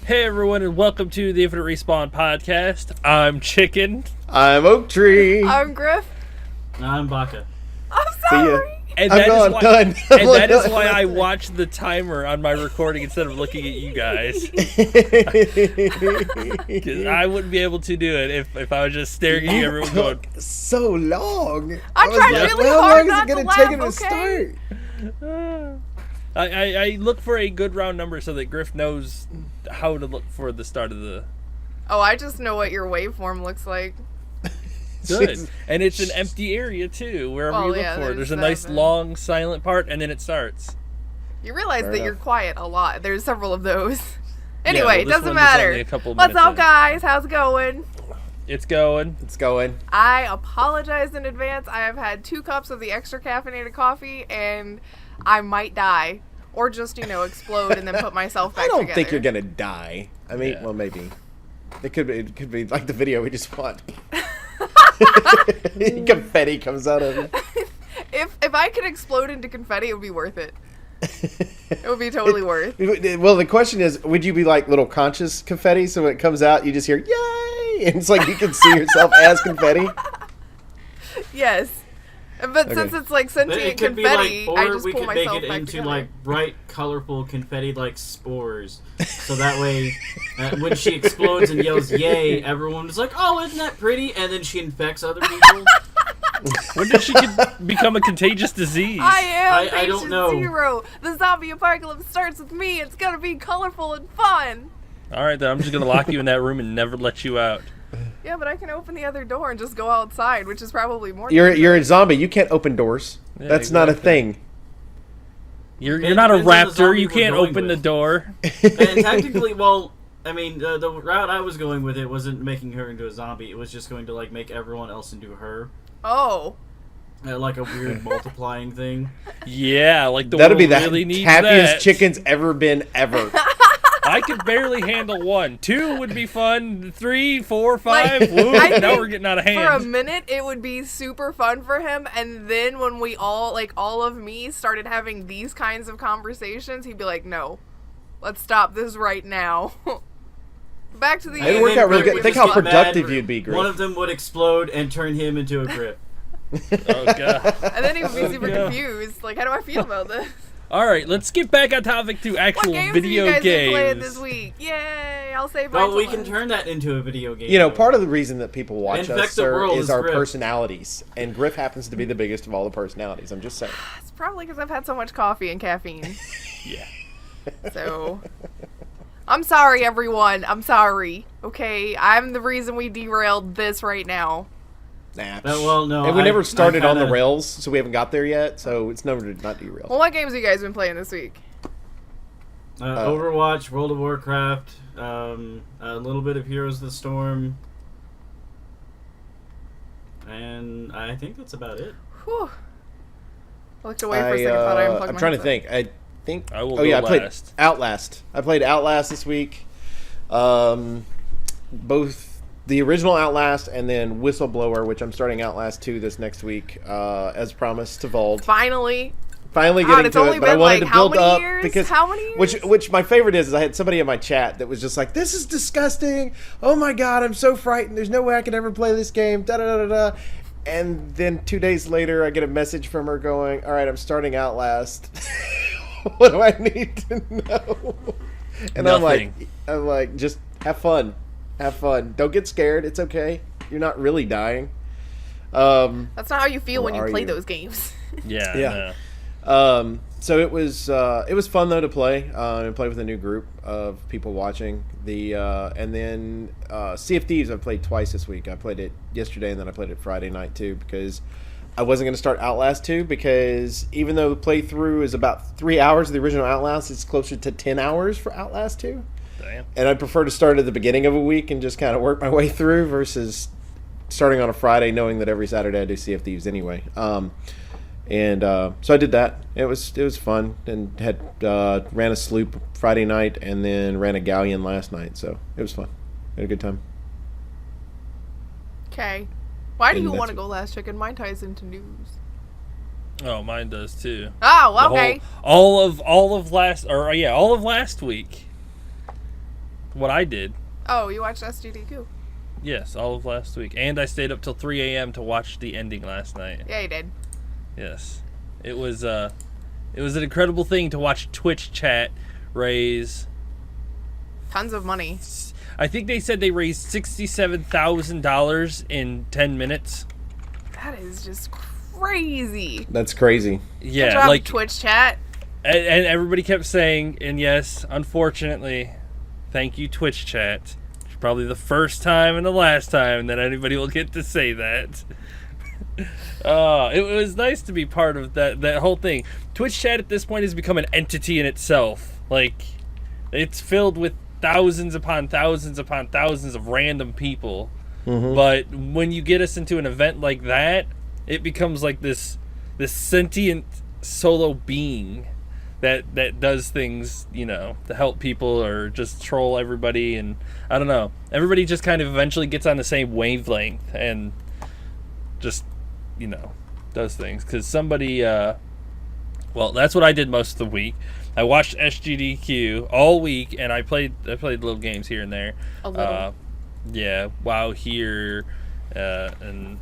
Hey everyone, and welcome to the Infinite Respawn podcast. I'm Chicken. I'm Oak Tree. I'm Grif. I'm Baka. I'm sorry. And I'm that gone, is why, done. and that is why I watch the timer on my recording instead of looking at you guys. 'Cause I wouldn't be able to do it if I was just staring at you, everyone going, so long. I tried was really how hard long is not it to gonna take him laugh, to okay? start? I look for a good round number so that Griff knows how to look for the start of the... Oh, I just know what your waveform looks like. Good. Jeez. And it's an empty area, too, wherever Well, you look yeah, for it. There's a there's nice, that, long, silent part, and then it starts. You realize Fair that you're enough. quiet a lot. There's several of those. Yeah, Anyway, well, it this doesn't one is only matter. a couple What's minutes up, in. guys? How's it going? It's going. It's going. I apologize in advance. I have had 2 cups of the extra caffeinated coffee, and I might die. Or just, explode and then put myself back I don't together. think you're gonna die. I mean, Yeah. well, maybe. It could be like the video we just watched. Confetti comes out of it. If I could explode into confetti, it would be worth it. It would be totally worth. Well, the question is, would you be like little conscious confetti, so when it comes out, you just hear "yay" and it's like you can see yourself as confetti? Yes. But Okay. since it's like It sentient could confetti, be like, I or just we pull could make myself it back into together. like bright, colorful confetti like spores. So that way, when she explodes and yells "yay," everyone is like, "Oh, isn't that pretty?" And then she infects other people. When did she become a contagious disease? I am I patient don't know. 0. The zombie apocalypse starts with me. It's gonna be colorful and fun. All right, then I'm just going to lock you in that room and never let you out. Yeah, but I can open the other door and just go outside, which is probably more. You're a zombie. You can't open doors. Yeah, That's not a exactly. thing. You're It not a depends on the raptor. zombie You we're can't going open the with. door. And technically, well, I mean, the route I was going with it wasn't making her into a zombie. It was just going to like make everyone else into her, Oh. like a weird multiplying thing. Yeah, like the That'll world be the really needs happiest that. chicken's ever been ever. I could barely handle 1. 2 would be fun. 3, 4, 5. Like, Woo, I now think we're getting out of For a hand. minute, it would be super fun for him, and then when we all, like, all of me started having these kinds of conversations, he'd be like, no, let's stop this right now. Back to the It'd work out real good. Would Think just how get productive mad. you'd be, Griff. One of them would explode and turn him into a grip. Oh, God. And then he would be super Yeah. confused. Like, how do I feel about this? All right, let's get back on topic to What actual games video have you guys been playing games. this week? Yay! I'll save my Well, we time. can turn that into a video game. You know, part of the reason that people watch Infect us, the sir, world is is our Griff. personalities. And Griff happens to be the biggest of all the personalities. I'm just saying. It's probably because I've had so much coffee and caffeine. Yeah. So, I'm sorry, everyone. I'm sorry. Okay, I'm the reason we derailed this right now. Nah. well, no, And we never I started on the kinda- rails, so we haven't got there yet. So it's never not derailed. Well, what games have you guys been playing this week? Overwatch, World of Warcraft, a little bit of Heroes of the Storm, and I think that's about it. Whew. I looked away for a second. Thought I unplugged I'm my trying to headset. think. I think. I will oh go yeah, I played last. Outlast. I played Outlast this week. Both the original Outlast and then Whistleblower, which I'm starting Outlast 2 this next week, as promised to Vault. Finally. Finally God, getting it's to only it, but I been, wanted like, to build how many up years? because How many years? which my favorite is I had somebody in my chat that was just like, "This is disgusting. Oh my god, I'm so frightened. There's no way I could ever play this game." Da da da da. And then 2 days later, I get a message from her going, "All right, I'm starting Outlast. What do I need to know?" And Nothing. I'm like, just have fun. Have fun. Don't get scared. It's okay. You're not really dying. That's not how you feel when you Or are play you? those games. Yeah. Yeah. no. So it was fun though to play and play with a new group of people watching and then Sea of Thieves I've played twice this week. I played it yesterday and then I played it Friday night too because I wasn't going to start Outlast 2 because even though the playthrough is about 3 hours of the original Outlast, it's closer to 10 hours for Outlast 2. Damn. And I prefer to start at the beginning of a week and just kind of work my way through versus starting on a Friday knowing that every Saturday I do Sea of Thieves anyway. So I did that. It was fun and had ran a sloop Friday night and then ran a galleon last night. So it was fun. Had a good time. Okay. Why do And you that's want to it. go last, Chicken? Mine ties into news. Oh, mine does too. Oh, The okay. all of last week what I did. Oh, you watched SGDQ? Yes, all of last week. And I stayed up till 3 a.m. to watch the ending last night. Yeah, you did. Yes. It was an incredible thing to watch Twitch chat raise Tons of money. I think they said they raised $67,000 in 10 minutes. That is just crazy. That's crazy. Yeah, Good job, like Twitch chat. and everybody kept saying, and yes, unfortunately, thank you Twitch chat. It's probably the first time and the last time that anybody will get to say that. It was nice to be part of that whole thing. Twitch chat at this point has become an entity in itself. Like, it's filled with thousands upon thousands upon thousands of random people. Mm-hmm. But when you get us into an event like that, it becomes like this sentient solo being that does things, to help people or just troll everybody. And I don't know, everybody just kind of eventually gets on the same wavelength and just does things. Because somebody well, that's what I did most of the week. I watched SGDQ all week, and I played little games here and there. A little. Yeah, WoW here, and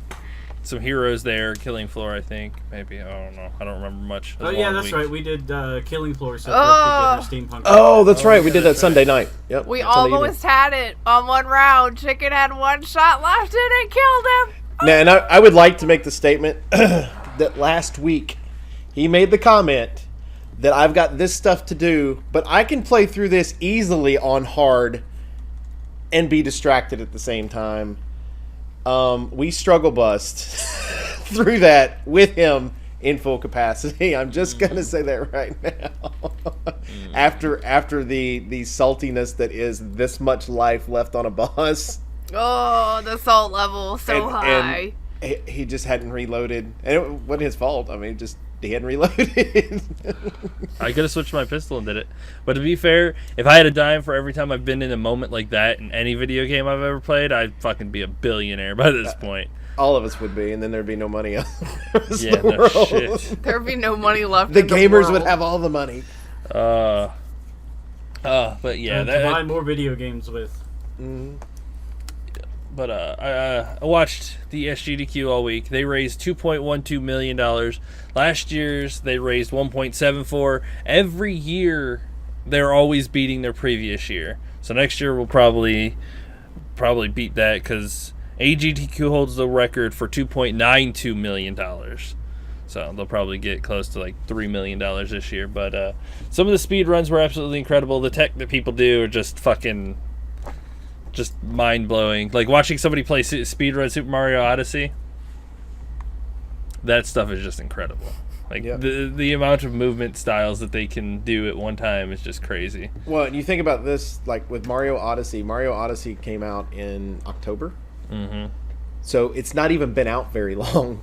some heroes there. Killing Floor, I think. Maybe, I don't know. I don't remember much. Oh yeah, that's right. We did Killing Floor. So steampunk. Oh, that's right. We did that Sunday night. Yep. We Sunday almost had it on one round. Chicken had one shot left, and it killed him. Now, and I would like to make the statement that last week he made the comment that I've got this stuff to do, but I can play through this easily on hard and be distracted at the same time. We struggle bust through that with him in full capacity. I'm just gonna say that right now. After the saltiness that is this much life left on a boss. Oh, the salt level so high. And he just hadn't reloaded, and it wasn't his fault. I mean, he hadn't reloaded. I could have switched my pistol and did it. But to be fair, if I had a dime for every time I've been in a moment like that in any video game I've ever played, I'd fucking be a billionaire by this point. All of us would be, and then there'd be no money else. Yeah, no shit. There'd be no money left. The in gamers the would world. have all the money. But yeah, to buy more video games with. Mm-hmm. But I watched the SGDQ all week. They raised $2.12 million. Last year's they raised 1.74. Every year they're always beating their previous year. So next year we'll probably beat that because AGDQ holds the record for $2.92 million. So they'll probably get close to like $3 million this year. But some of the speed runs were absolutely incredible. The tech that people do are just mind-blowing. Like watching somebody play speedrun Super Mario Odyssey, that stuff is just incredible. Like, yep. the amount of movement styles that they can do at one time is just crazy. Well, and you think about this, like with Mario Odyssey came out in October. Mm-hmm. So it's not even been out very long.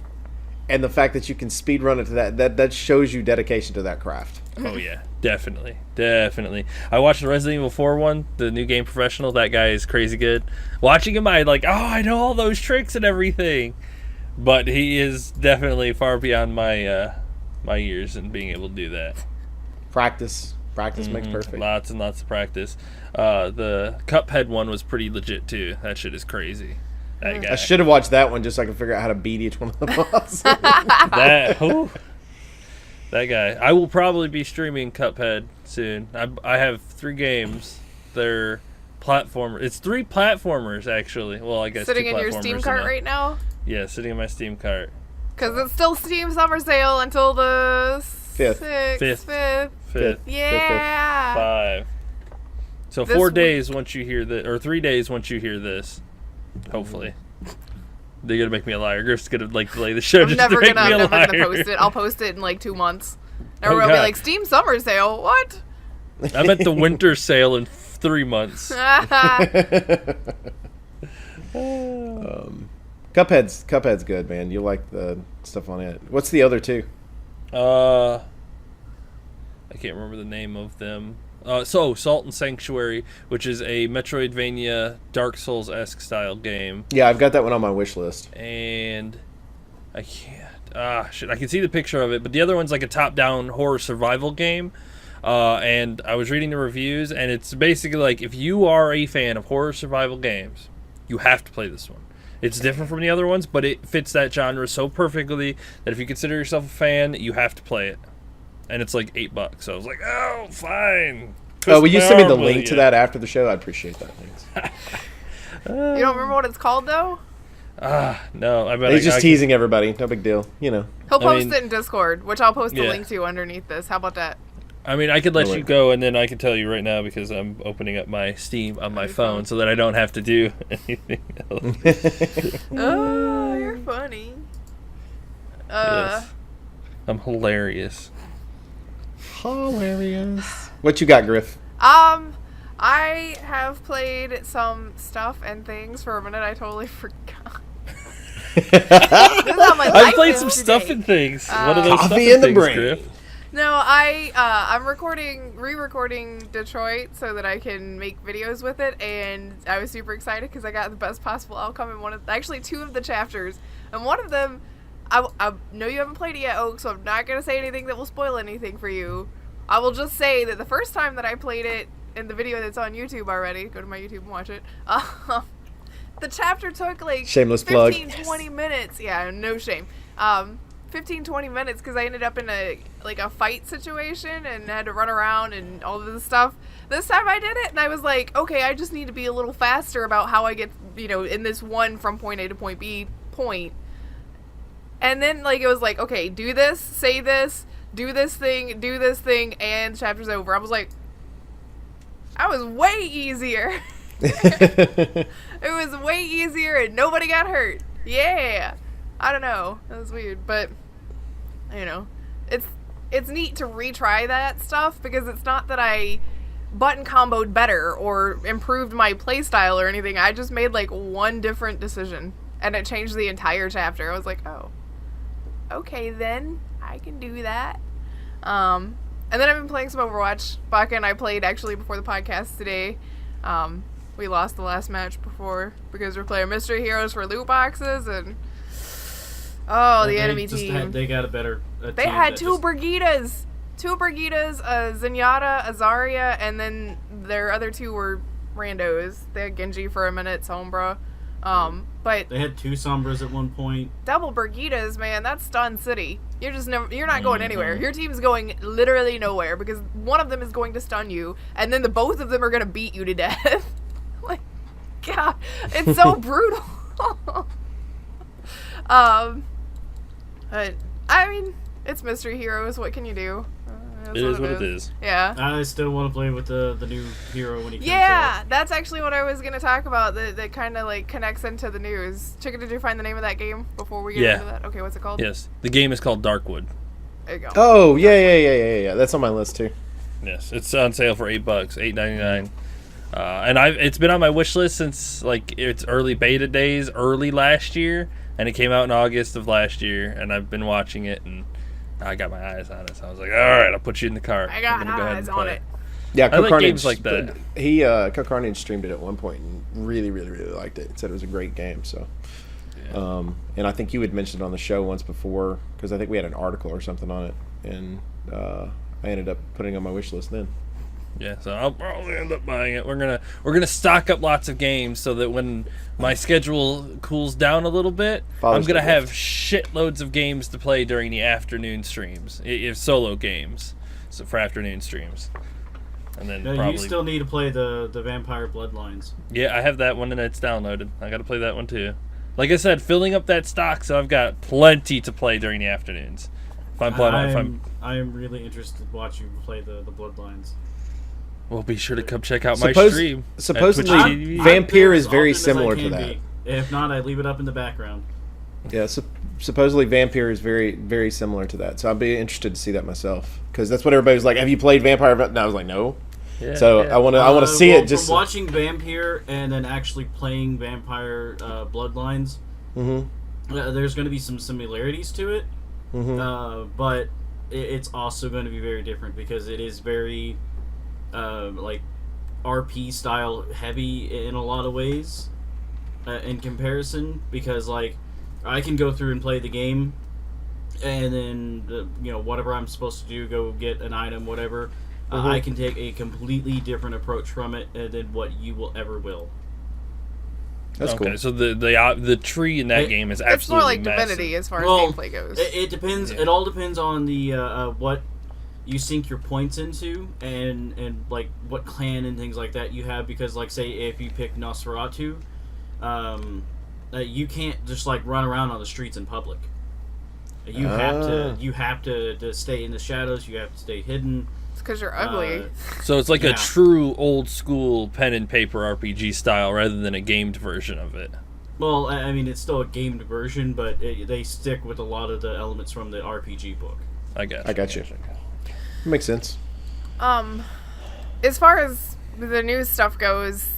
And the fact that you can speedrun it to that shows you dedication to that craft. Oh yeah, definitely. I watched the Resident Evil 4 one, the new game Professional. That guy is crazy good. Watching him, I know all those tricks and everything. But he is definitely far beyond my my years in being able to do that. Practice makes perfect. Lots and lots of practice. The Cuphead one was pretty legit too. That shit is crazy. That guy. I should have watched that one just so I could figure out how to beat each one of the bosses. That guy. I will probably be streaming Cuphead soon. I have 3 games. They're platformers. It's 3 platformers actually. Well, I guess sitting 2 in your platformers Steam cart right now. Yeah, sitting in my Steam cart. Because it's still Steam Summer Sale until the 5th. 5th. Yeah. 5. So This 4 week- days once you hear this, or 3 days once you hear this. Hopefully. They're gonna make me a liar. Griff's gonna delay the show I'm just never to make me a gonna liar. post it. I'll post it in like 2 months. Oh, Everyone will be God. like, Steam Summer Sale? What? I'm at the winter sale in 3 months. Cuphead's good, man. You like the stuff on it. What's the other 2? I can't remember the name of them. So Salt and Sanctuary, which is a Metroidvania Dark Souls-esque style game. Yeah, I've got that one on my wish list. And I can't. I can see the picture of it, but the other one's like a top-down horror survival game. And I was reading the reviews, and it's basically like, if you are a fan of horror survival games, you have to play this one. It's different from the other ones, but it fits that genre so perfectly that if you consider yourself a fan, you have to play it. And it's like $8. So I was like, oh, fine. Oh, will you send me the link to that after the show? I'd appreciate that. Thanks. You don't remember what it's called, though? No. I bet He's just teasing everybody. No big deal. You know. He'll post it in Discord, which I'll post the link to underneath this. How about that? I mean, I could let you go, and then I can tell you right now because I'm opening up my Steam on my phone so that I don't have to do anything else. Oh, you're funny. Yes. I'm hilarious. Hilarious. What you got, Grif? I have played some stuff and things for a minute. I totally forgot. I played some stuff and things. What are those stuff Coffee in the things, brain. Griff? No, I'm re-recording Detroit so that I can make videos with it, and I was super excited because I got the best possible outcome in actually 2 of the chapters, and one of them, I know you haven't played it yet, Oak, so I'm not gonna say anything that will spoil anything for you. I will just say that the first time that I played it in the video that's on YouTube already, go to my YouTube and watch it. The chapter took like shameless 20 minutes. Yeah, no shame. 15-20 minutes because I ended up in a fight situation and had to run around and all of this stuff. This time I did it and I was like, okay, I just need to be a little faster about how I get, in this one from point A to point B point. And then it was like, okay, do this, say this, do this thing, and the chapter's over. I was like, that was way easier. It was way easier and nobody got hurt. Yeah. I don't know. That was weird, but it's neat to retry that stuff because it's not that I button comboed better or improved my playstyle or anything. I just made one different decision and it changed the entire chapter. I was like, oh, okay, then I can do that. And then I've been playing some Overwatch. Baka and I played actually before the podcast today. We lost the last match before because we're playing mystery heroes for loot boxes and the enemy team. They got a better They had 2 Brigidas. 2 Brigidas, a Zenyatta, a Zarya, and then their other 2 were randos. They had Genji for a minute, Sombra. But they had 2 Sombras at one point. Double Brigidas, man, that's Stun City. You're not going anywhere. Your team's going literally nowhere because one of them is going to stun you, and then both of them are going to beat you to death. God, it's so brutal. But I mean, it's mystery heroes. What can you do? It is what it is. Yeah. I still want to play with the new hero when he comes out. Yeah, that's actually what I was gonna talk about. That kind of connects into the news. Chicken, did you find the name of that game before we get into that? Okay, what's it called? Yes, the game is called Darkwood. There you go. Oh yeah. That's on my list too. Yes, it's on sale for $8, $8.99. And it's been on my wish list since its early beta days, early last year, and it came out in August of last year, and I've been watching it, and I got my eyes on it, so I was like, all right, I'll put you in the cart. I got eyes on it. Yeah, I like games like that. Cook Carnage streamed it at one point and really, really, really liked it. Said it was a great game. So, yeah. And I think you had mentioned it on the show once before because I think we had an article or something on it, and I ended up putting it on my wish list then. Yeah, so I'll probably end up buying it. We're gonna stock up lots of games so that when my schedule cools down a little bit, I'm gonna have shitloads of games to play during the afternoon streams, if solo games, so for afternoon streams. And then you still need to play the Vampyre Bloodlines. Yeah, I have that one and it's downloaded. I got to play that one too. Like I said, filling up that stock, so I've got plenty to play during the afternoons. I am really interested in watching you play the Bloodlines. Well, be sure to come check out my stream. Supposedly, Vampyre is very similar to that. If not, I leave it up in the background. Yeah, supposedly Vampyre is very, very similar to that. So I'd be interested to see that myself because that's what everybody was like. Have you played Vampyre? And I was like, no. Yeah, so yeah. I want to see it. Just from watching Vampyre and then actually playing Vampyre Bloodlines. Mm-hmm. There's going to be some similarities to it, but it's also going to be very different because it is very RP style heavy in a lot of ways in comparison because I can go through and play the game and then whatever I'm supposed to do, go get an item, whatever, I can take a completely different approach from it than what you will ever will. That's cool. So the tree in that game is absolutely It's more like massive. Divinity as far as gameplay goes. It depends. Yeah. It all depends on the what you sink your points into, and like what clan and things like that you have. Because like say if you pick Nosferatu, you can't just like run around on the streets in public. You have to stay in the shadows. You have to stay hidden. It's because you're ugly. So it's like a true old school pen and paper RPG style rather than a gamed version of it. Well, I mean, it's still a gamed version, but they stick with a lot of the elements from the RPG book. I got you. Makes sense. As far as the new stuff goes,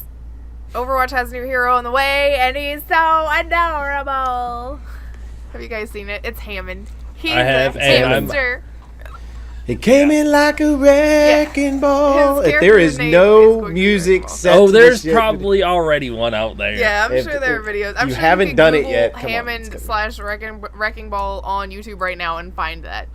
Overwatch has a new hero on the way, and he's so adorable. Have you guys seen it? It's Hammond. He's I have, a and hamster. He came in like a wrecking ball. His If there is character's name is no going to be music wrecking set, Oh, to there's this shit, probably already one out there. Yeah, I'm If- sure there are videos. I'm you sure haven't you can done it Google yet, come on, Hammond it's slash Wrecking Ball on YouTube right now and find that.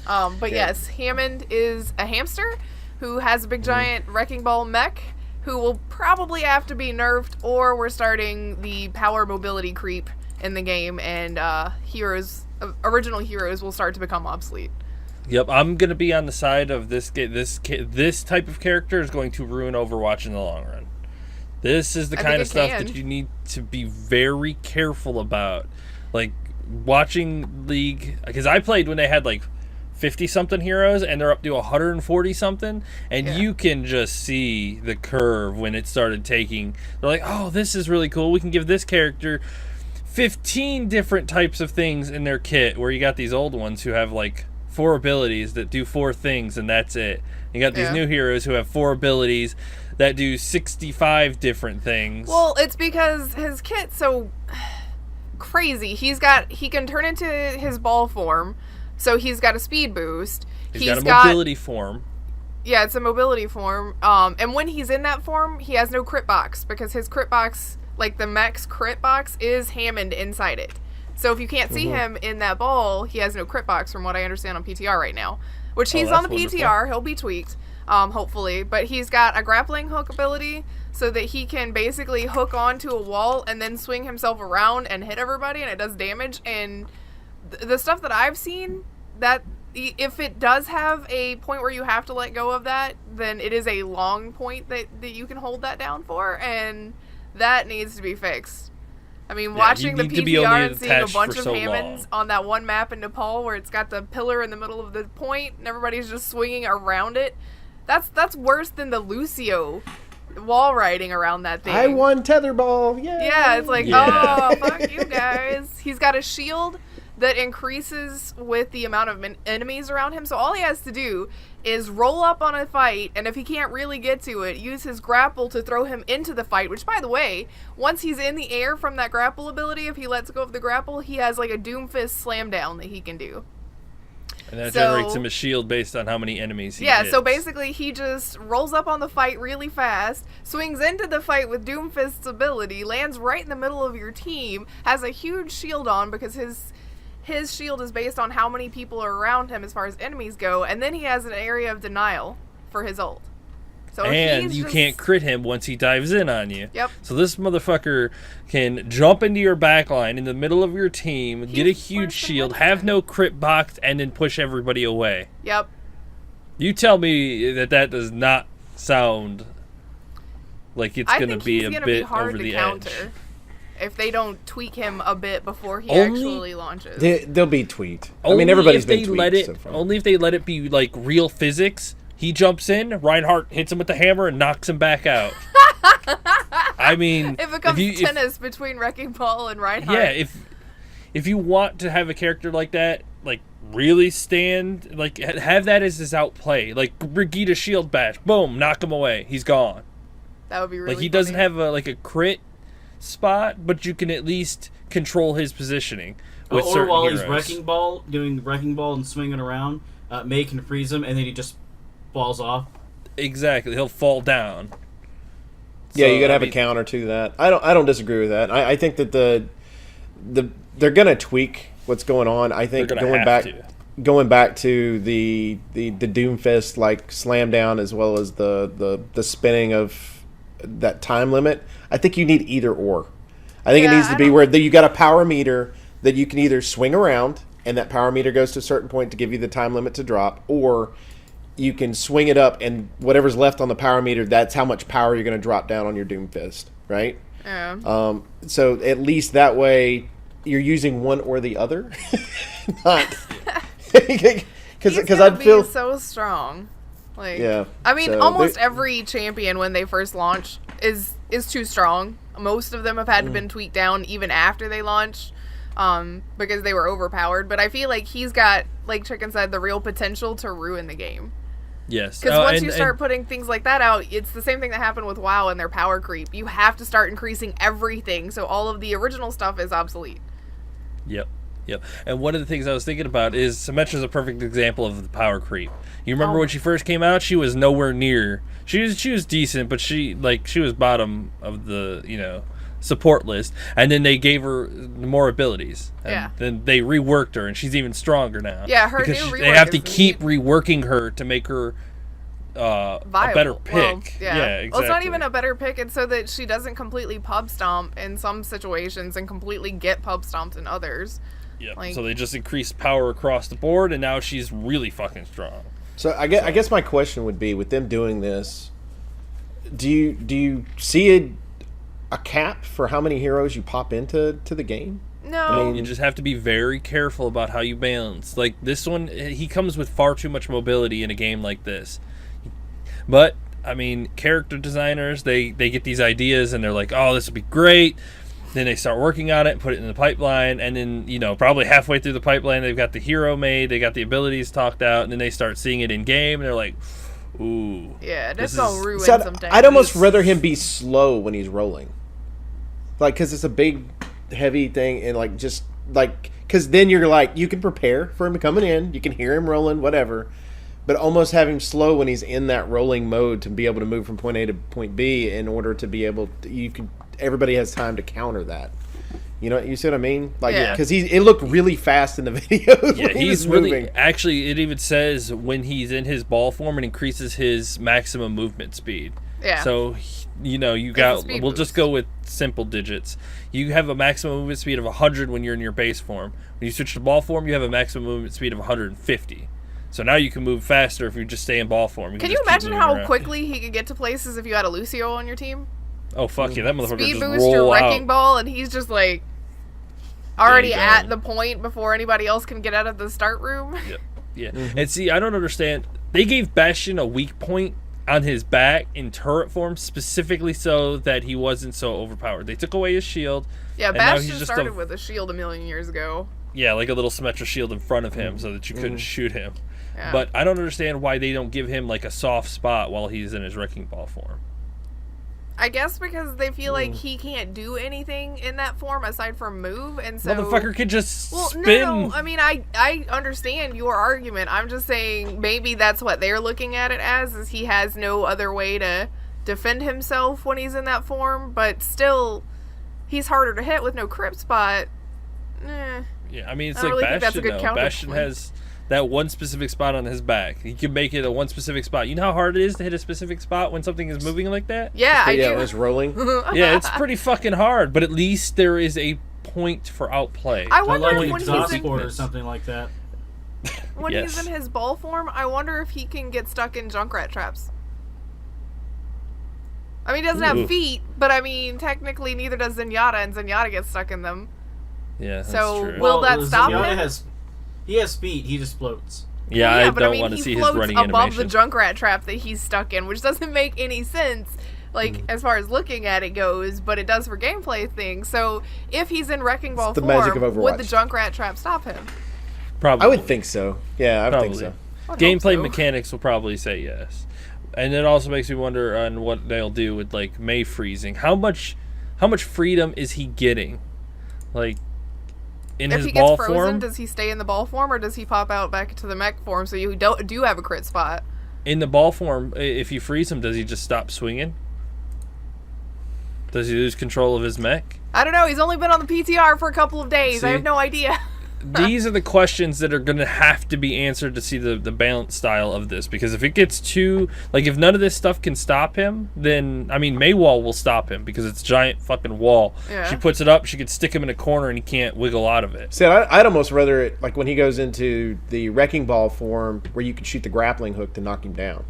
But Okay. yes, Hammond is a hamster who has a big giant Wrecking Ball mech who will probably have to be nerfed, or we're starting the power mobility creep in the game, and original heroes will start to become obsolete. Yep, I'm gonna be on the side of this type of character is going to ruin Overwatch in the long run. This is the kind of stuff that you need to be very careful about. Like watching League, because I played when they had like 50-something heroes and they're up to 140-something, and you can just see the curve when it started taking. They're like, oh, this is really cool. We can give this character 15 different types of things in their kit, where you got these old ones who have like 4 abilities that do 4 things and that's it. You got these new heroes who have 4 abilities that do 65 different things. Well, it's because his kit's so crazy. He can turn into his ball form, so he's got a speed boost. He's got a mobility form. Yeah, it's a mobility form. And when he's in that form, he has no crit box, because his crit box, like the mech's crit box, is Hammond inside it. So if you can't see him in that ball, he has no crit box, from what I understand on PTR right now. Which he's on the wonderful. PTR. He'll be tweaked, hopefully. But he's got a grappling hook ability, so that he can basically hook onto a wall and then swing himself around and hit everybody, and it does damage. And the stuff that I've seen, that if it does have a point where you have to let go of that, then it is a long point that you can hold that down for, and that needs to be fixed. I mean, watching the PTR and seeing a bunch of Hammonds on that one map in Nepal where it's got the pillar in the middle of the point and everybody's just swinging around it, that's worse than the Lucio wall riding around that thing. I won tetherball. Yay! Yeah, it's like, Yeah. oh, fuck you guys. He's got a shield that increases with the amount of enemies around him, so all he has to do is roll up on a fight, and if he can't really get to it, use his grapple to throw him into the fight, which, by the way, once he's in the air from that grapple ability, if he lets go of the grapple, he has like a Doomfist slam down that he can do. And that generates him a shield based on how many enemies he hits. So basically he just rolls up on the fight really fast, swings into the fight with Doomfist's ability, lands right in the middle of your team, has a huge shield on because his shield is based on how many people are around him as far as enemies go, and then he has an area of denial for his ult. So and you can't crit him once he dives in on you. Yep. So this motherfucker can jump into your backline in the middle of your team, get a huge shield, have no crit box, and then push everybody away. Yep. You tell me that does not sound like it's going to be a bit over the edge. If they don't tweak him a bit before he actually launches. They'll be tweaked. I mean, everybody's been tweaked so far. Only if they let it be like real physics. He jumps in, Reinhardt hits him with the hammer and knocks him back out. I mean, it becomes tennis between Wrecking Ball and Reinhardt. Yeah, if you want to have a character like that, like really stand, like have that as his outplay, like Brigitte shield bash, boom, knock him away, he's gone. That would be really like he funny. doesn't have a crit spot, but you can at least control his positioning with certain while heroes. he's doing Wrecking Ball and swinging around, May can freeze him and then he just falls off. Exactly, he'll fall down. Yeah, you gotta have a counter to that. I don't disagree with that. I think that they're gonna tweak what's going on. I think going back. going back to the Doomfist like slam down as well as the spinning of that time limit, I think you need either or. I think it needs to be where you got a power meter that you can either swing around and that power meter goes to a certain point to give you the time limit to drop, or you can swing it up and whatever's left on the power meter, that's how much power you're going to drop down on your Doomfist, right? Yeah. So at least that way you're using one or the other. Not because I'd feel so strong. Like, yeah. I mean, So almost every champion when they first launch is too strong. Most of them have had to been tweaked down even after they launched, because they were overpowered. But I feel like he's got, like Chicken said, the real potential to ruin the game. Yes. Because once you start putting things like that out, it's the same thing that happened with WoW and their power creep. You have to start increasing everything, so all of the original stuff is obsolete. Yep. And one of the things I was thinking about is Symmetra's a perfect example of the power creep. You remember when she first came out, she was nowhere near. She was decent, but she was bottom of the, support list. And then they gave her more abilities. And then they reworked her, and she's even stronger now. Yeah, her because new rework they have to is keep neat. reworking her to make her a better pick. Well, yeah, exactly. Well, it's not even a better pick. It's so that she doesn't completely pub stomp in some situations and completely get pub stomped in others. Yeah. Like, So they just increased power across the board, and now she's really fucking strong. So I guess my question would be, with them doing this, do you see a cap for how many heroes you pop into the game? No. I mean, you just have to be very careful about how you balance. Like this one, he comes with far too much mobility in a game like this. But I mean, character designers, they get these ideas and they're like, oh, this would be great. Then they start working on it and put it in the pipeline, and then, probably halfway through the pipeline, they've got the hero made, they got the abilities talked out, and then they start seeing it in game, and they're like, ooh. Yeah, that's gonna ruin So some things. I'd almost rather him be slow when he's rolling. Like, because it's a big, heavy thing, and, because then you're like, you can prepare for him coming in, you can hear him rolling, whatever, but almost have him slow when he's in that rolling mode to be able to move from point A to point B in order to be able to, everybody has time to counter that. You see what I mean? Like, because it looked really fast in the videos. Yeah, when he's moving. really. Actually, it even says when he's in his ball form, it increases his maximum movement speed. Yeah. So, you got. We'll just go with simple digits. You have a maximum movement speed of 100 when you're in your base form. When you switch to ball form, you have a maximum movement speed of 150. So now you can move faster if you just stay in ball form. Can you imagine how quickly he could get to places if you had a Lucio on your team? Oh, fuck yeah, that motherfucker Speed just boost roll your out. wrecking ball, and he's just like already There you at go. the point before anybody else can get out of the start room. Yeah. And see, I don't understand. They gave Bastion a weak point on his back in turret form specifically so that he wasn't so overpowered. They took away his shield. Yeah, and now Bastion he's just started with a shield a million years ago. Yeah, like a little Symmetra shield in front of him so that you couldn't shoot him. Yeah. But I don't understand why they don't give him like a soft spot while he's in his wrecking ball form. I guess because they feel like he can't do anything in that form aside from move, and so Motherfucker could just spin. No. I mean, I understand your argument. I'm just saying maybe that's what they're looking at it as, is he has no other way to defend himself when he's in that form, but still, he's harder to hit with no crypt spot. Yeah, I mean, it's I don't like really think that's a Bastion, good though. Bastion counterpoint. has that one specific spot on his back. He can make it a one specific spot. You know how hard it is to hit a specific spot when something is moving like that? Yeah, I do. when it's rolling. Yeah, it's pretty fucking hard, but at least there is a point for outplay. I wonder like if an when he's exhaust in, port or something like that. when Yes. he's in his ball form, I wonder if he can get stuck in Junkrat traps. I mean, he doesn't Ooh. have feet, but I mean, technically neither does Zenyatta, and Zenyatta gets stuck in them. Yeah, that's So, true. Will that stop Zenyatta him? He has speed. He just floats. Yeah, I but don't want to see he his floats running above animation. the Junkrat trap that he's stuck in, which doesn't make any sense, like, as far as looking at it goes, but it does for gameplay things. So, if he's in Wrecking Ball the form, magic of would the Overwatch. Junkrat trap stop him? I Probably. would think so. Yeah, I would think Probably. so. I would hope Gameplay so. mechanics will probably say yes. And it also makes me wonder on what they'll do with like May freezing. How much freedom is he getting? Like in If his he gets ball frozen, form? does he stay in the ball form, or does he pop out back into the mech form so you do have a crit spot? In the ball form, if you freeze him, does he just stop swinging? Does he lose control of his mech? I don't know. He's only been on the PTR for a couple of days. I See? have no idea. these are the questions that are going to have to be answered to see the balanced style of this. Because if it gets too... Like, if none of this stuff can stop him, then... I mean, Maywall will stop him because it's a giant fucking wall. Yeah. She puts it up, she could stick him in a corner and he can't wiggle out of it. See, I'd almost rather it, like, when he goes into the Wrecking Ball form, where you could shoot the grappling hook to knock him down.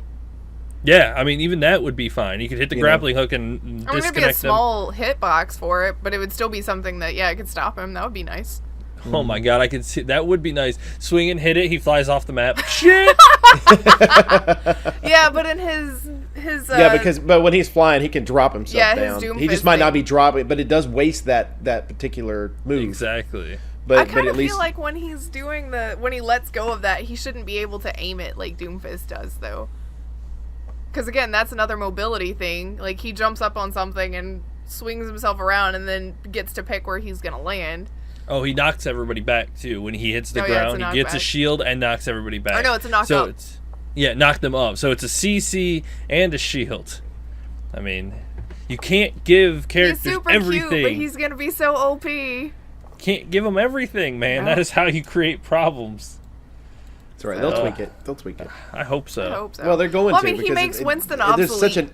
Yeah, I mean, even that would be fine. You could hit the You grappling hook and I mean, disconnect it'd be a them. small hitbox for it, but it would still be something that, it could stop him. That would be nice. Oh my god, I could see... That would be nice. Swing and hit it, he flies off the map. Shit! Yeah, but in his but when he's flying, he can drop himself Yeah, his down. Doom He just Fist might not thing. be dropping, but it does waste that particular move. Exactly. But I kind at of least feel like when he's doing when he lets go of that, he shouldn't be able to aim it like Doomfist does, though. Because again, that's another mobility thing. Like, he jumps up on something and swings himself around and then gets to pick where he's gonna land. Oh, he knocks everybody back, too. When he hits the Oh, yeah, it's ground, a he gets a knockback. shield and knocks everybody back. Or no, it's a knock so up. It's, yeah, knock them up. So it's a CC and a shield. I mean, you can't give He's characters super everything. cute, but he's gonna be so OP. Can't give them everything, man. No. That is how you create problems. that's right. They'll tweak it. They'll tweak it. I hope so. I hope so. Well, they're going Well, to. I mean, he because makes Winston there's obsolete.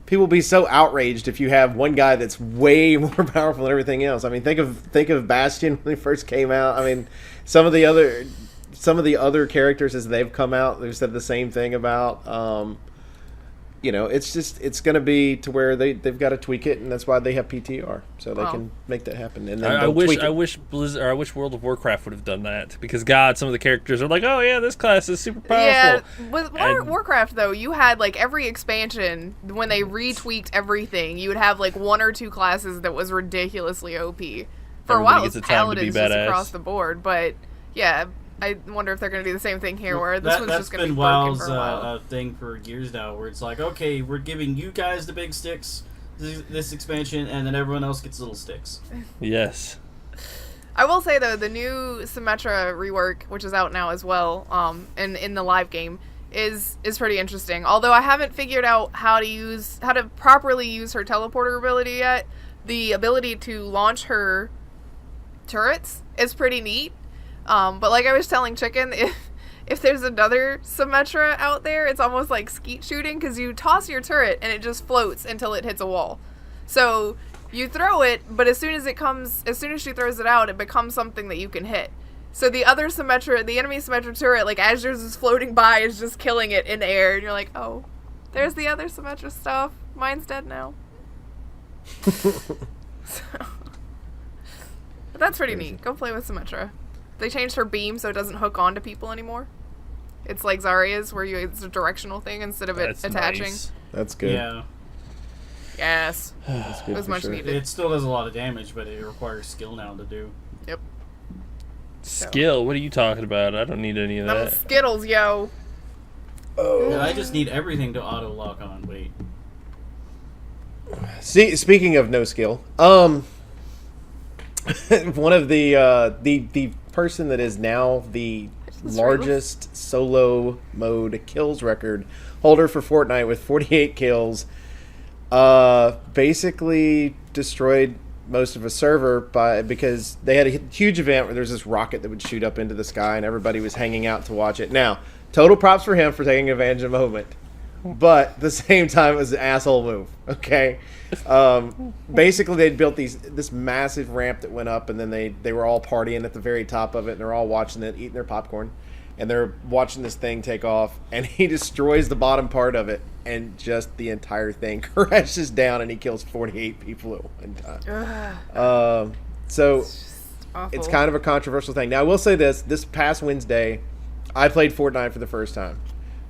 people will be so outraged if you have one guy that's way more powerful than everything else. I mean, think of Bastion when he first came out. I mean, some of the other characters as they've come out, they've said the same thing about. It's going to be to where they've got to tweak it, and that's why they have PTR, so they can make that happen. And then I they'll tweak it. wish Blizzard, or I wish World of Warcraft would have done that, because God, some of the characters are like, oh yeah, this class is super powerful. Yeah, with And- Warcraft though, you had like every expansion when they retweaked everything, you would have like one or two classes that was ridiculously OP. For a while, Everybody it's gets a time to be paladins just badass. across the board, but yeah, I wonder if they're going to do the same thing here, where this one's That's just going to been be broken WoW's for a while. thing for years now, where it's like, okay, we're giving you guys the big sticks, this expansion, and then everyone else gets little sticks. Yes. I will say though, the new Symmetra rework, which is out now as well, and in the live game, is pretty interesting. Although I haven't figured out how to properly use her teleporter ability yet. The ability to launch her turrets is pretty neat. But like I was telling Chicken, if there's another Symmetra out there, it's almost like skeet shooting, because you toss your turret and it just floats until it hits a wall. So you throw it, but as soon as she throws it out, it becomes something that you can hit. So the enemy Symmetra turret, like as yours is floating by, is just killing it in the air, and you're like, oh, there's the other Symmetra stuff. Mine's dead now. But that's pretty neat. Go play with Symmetra. They changed her beam so it doesn't hook onto people anymore. It's like Zarya's, where it's a directional thing instead of That's it attaching. nice. That's good. Yeah, Yes. That's good It was for much sure. needed. it still does a lot of damage, but it requires skill now to do. Yep. Skill? What are you talking about? I don't need any of Them that. Skittles, yo. Yeah, I just need everything to auto lock on. Wait. See, speaking of no skill, one of the person that is now the largest solo mode kills record holder for Fortnite with 48 kills, basically destroyed most of a server because they had a huge event where there was this rocket that would shoot up into the sky and everybody was hanging out to watch it. Now, total props for him for taking advantage of the moment. But at the same time, it was an asshole move. Okay, basically they'd built this massive ramp that went up, and then they were all partying at the very top of it, and they're all watching it, eating their popcorn, and they're watching this thing take off, and he destroys the bottom part of it, and just the entire thing crashes down, and he kills 48 people at one time. So Awful. it's kind of a controversial thing. Now I will say this past Wednesday, I played Fortnite for the first time.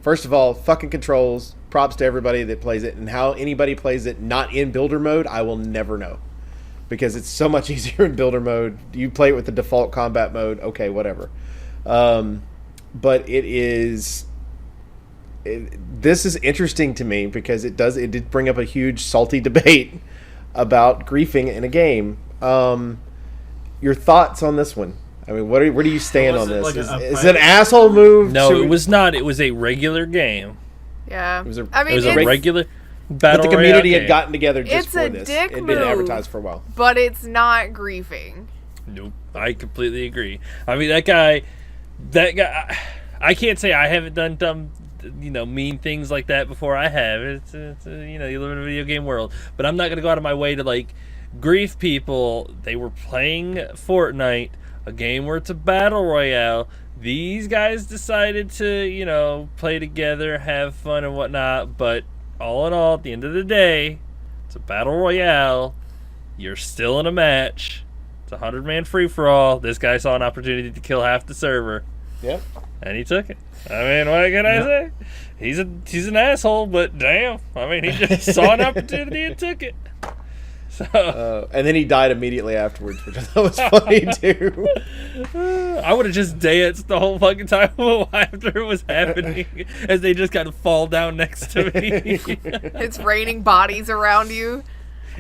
First of all, fucking controls. Props to everybody that plays it, and how anybody plays it not in builder mode, I will never know, because it's so much easier in builder mode. You play it with the default combat mode, okay, whatever. But this is interesting to me because it did bring up a huge salty debate about griefing in a game. Your thoughts on this one? I mean, where do you stand Was on it this? like Is it an asshole move? No, Should we- it was not. It was a regular game. Yeah. It was a- I mean, It was a it's- regular But battle the community royale had gotten together just It's for a this. dick It'd been move. advertised for a while. but it's not griefing. game. Nope. I completely agree. I mean, that guy, I can't say I haven't done dumb, mean things like that before. I have. It's you live in a video game world, but I'm not gonna go out of my way to like grief people. They were playing Fortnite, a game where it's a battle royale. These guys decided to, play together, have fun and whatnot, but all in all, at the end of the day, it's a battle royale. You're still in a match. It's a 100-man free-for-all. This guy saw an opportunity to kill half the server. Yep. And he took it. I mean, what can I say? He's an asshole, but damn. I mean, he just saw an opportunity and took it. So, and then he died immediately afterwards, which I thought was funny too. I would have just danced the whole fucking time after it was happening, as they just kind of fall down next to me. It's raining bodies around you.